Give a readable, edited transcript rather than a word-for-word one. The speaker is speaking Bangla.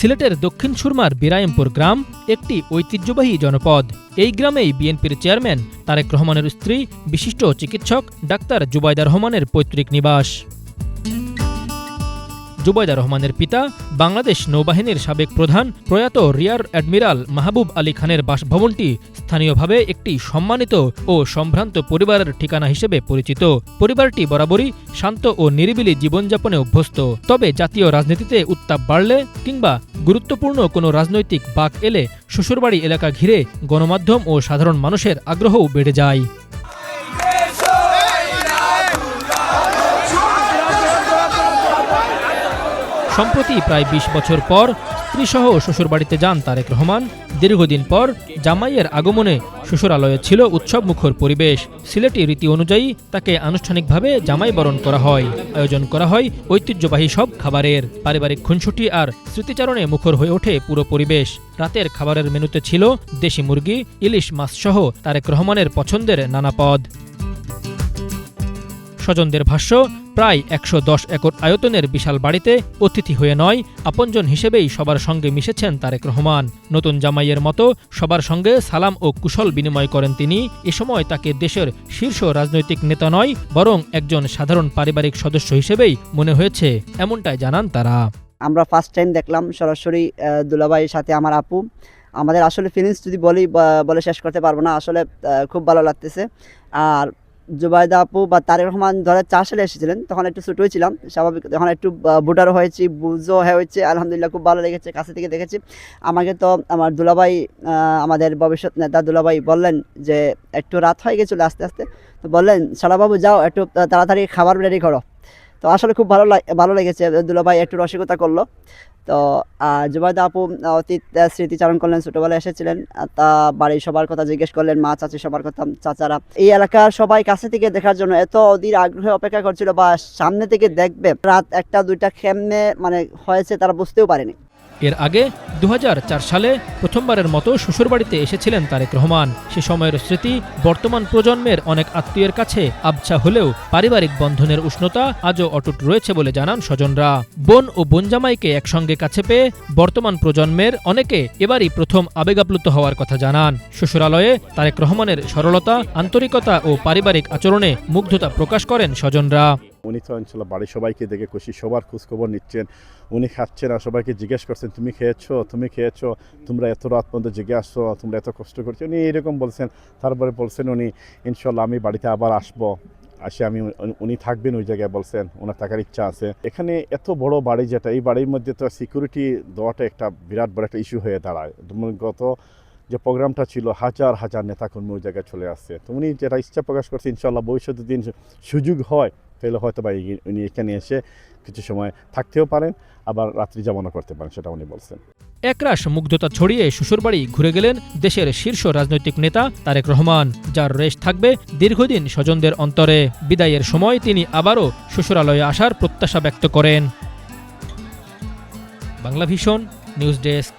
সিলেটের দক্ষিণ সুরমার বিরাইমপুর গ্রাম একটি ঐতিহ্যবাহী জনপদ। এই গ্রামেই বিএনপির চেয়ারম্যান তারেক রহমানের স্ত্রী বিশিষ্ট চিকিৎসক ডাক্তার জুবাইদা রহমানের পৈতৃক নিবাস। জুবাইদা রহমানের পিতা বাংলাদেশ নৌবাহিনীর সাবেক প্রধান প্রয়াত রিয়ার অ্যাডমিরাল মাহবুব আলী খানের বাসভবনটি স্থানীয়ভাবে একটি সম্মানিত ও সম্ভ্রান্ত পরিবারের ঠিকানা হিসেবে পরিচিত। পরিবারটি বরাবরই শান্ত ও নিরিবিলি জীবনযাপনে অভ্যস্ত। তবে জাতীয় রাজনীতিতে উত্তাপ বাড়লে কিংবা গুরুত্বপূর্ণ কোনো রাজনৈতিক বাঁক এলে শ্বশুরবাড়ি এলাকা ঘিরে গণমাধ্যম ও সাধারণ মানুষের আগ্রহও বেড়ে যায়। সম্প্রতি প্রায় ২০ বছর পর স্ত্রীসহ শ্বশুরবাড়িতে যান তারেক রহমান। দীর্ঘদিন পর জামাইয়ের আগমনে শ্বশুরালয়ে ছিল উৎসবমুখর পরিবেশ। সিলেটি রীতি অনুযায়ী তাকে আনুষ্ঠানিকভাবে জামাই বরণ করা হয়। আয়োজন করা হয় ঐতিহ্যবাহী সব খাবারের। পারিবারিক খুনসুটি আর স্মৃতিচারণে মুখর হয়ে ওঠে পুরো পরিবেশ। রাতের খাবারের মেনুতে ছিল দেশি মুরগি, ইলিশ মাছ সহ তারেক রহমানের পছন্দের নানা পদ। স্বজনদের ভাষ্য, প্রায় ১১০ একর আয়তনের বিশাল বাড়িতে অতিথি হয়ে নয়, আপনজন হিসেবেই সবার সঙ্গে মিশেছেন তারেক রহমান। নতুন জামাইয়ের মতো সবার সঙ্গে সালাম ও কুশল বিনিময় করেন তিনি। এ সময় তাকে দেশের শীর্ষ রাজনৈতিক নেতা নয়, বরং একজন সাধারণ পারিবারিক সদস্য হিসেবেই মনে হয়েছে, এমনটাই জানান তারা। আমরা ফার্স্ট টাইম দেখলাম সরাসরি দুলাভাইয়ের সাথে আমার আপু। আমাদের আসলে ফিলিংস যদি বলে শেষ করতে পারবো না। আসলে খুব ভালো লাগতেছে। আর জুবাইদা আপু বা তারেক রহমান 2004 সালে এসেছিলেন, তখন একটু ছোটোই ছিলাম, স্বাভাবিক। তখন একটু বুটারও হয়েছি, বুঝও হয়েছে। আলহামদুলিল্লাহ খুব ভালো লেগেছে, কাছে থেকে দেখেছি। আমাকে তো আমার দুলাভাই, আমাদের ভবিষ্যৎ নেতা দুলাভাই বললেন যে একটু রাত হয়ে গেছিলো আস্তে আস্তে, তো বললেন শালাবাবু যাও একটু তাড়াতাড়ি খাবার রেডি করো। তো আসলে খুব ভালো লেগেছে। দুলাভাই একটু রসিকতা করলো। তো জুবাইদা আপু অতীত স্মৃতিচারণ করলেন, ছোটোবেলায় এসেছিলেন। তা বাড়ির সবার কথা জিজ্ঞেস করলেন, মা চাচি সবার কথা, চাচারা। এই এলাকার সবাই কাছে থেকে দেখার জন্য এত অধীর আগ্রহে অপেক্ষা করছিল, বা সামনে থেকে দেখবে। রাত 1টা-2টা কেমনে হয়েছে তারা বুঝতেও পারেনি। এর আগে ২০০৪ সালে প্রথমবারের মতো শ্বশুরবাড়িতে এসেছিলেন তারেক রহমান। সে সময়ের স্মৃতি বর্তমান প্রজন্মের অনেক আত্মীয়ের কাছে আবছা হলেও পারিবারিক বন্ধনের উষ্ণতা আজও অটুট রয়েছে বলে জানান স্বজনরা। বোন ও বোনজামাইকে একসঙ্গে কাছে পেয়ে বর্তমান প্রজন্মের অনেকে এবারই প্রথম আবেগাপ্লুত হওয়ার কথা জানান। শ্বশুরালয়ে তারেক রহমানের সরলতা, আন্তরিকতা ও পারিবারিক আচরণে মুগ্ধতা প্রকাশ করেন স্বজনরা। উনি তো ইনশাল্লাহ বাড়ির সবাইকে দেখে খুশি, সবার খোঁজখবর নিচ্ছেন। উনি খাচ্ছেন আর সবাইকে জিজ্ঞেস করছেন, তুমি খেয়েছো, তোমরা এত রাত পর্যন্ত জেগে আসছো, তোমরা এত কষ্ট করছো। উনি এরকম বলছেন। তারপরে বলছেন উনি ইনশাল্লাহ আমি বাড়িতে আবার আসবো, উনি থাকবেন ওই জায়গায়, বলছেন ওনার থাকার ইচ্ছা আছে। এখানে এত বড় বাড়ি, যেটা এই বাড়ির মধ্যে তো সিকিউরিটি দেওয়াটা একটা বিরাট বড় একটা ইস্যু হয়ে দাঁড়ায়। গত যে প্রোগ্রামটা ছিল, হাজার হাজার নেতাকর্মী ওই জায়গায় চলে আসছে। তো উনি যেটা ইচ্ছা প্রকাশ করছে, ইনশাল্লাহ ভবিষ্যতে দিন সুযোগ হয় তাহলে হয়তো বা উনি এখানে এসে কিছু সময় থাকতেও পারেন, আবার রাত্রি যাপনও করতে পারেন, সেটা উনি বলছেন। একরাশ মুগ্ধতা ছড়িয়ে শ্বশুরবাড়ি ঘুরে গেলেন দেশের শীর্ষ রাজনৈতিক নেতা তারেক রহমান, যার রেশ থাকবে দীর্ঘদিন স্বজনদের অন্তরে। বিদায়ের সময় তিনি আবারও শ্বশুরালয়ে আসার প্রত্যাশা ব্যক্ত করেন। Banglavision news desk.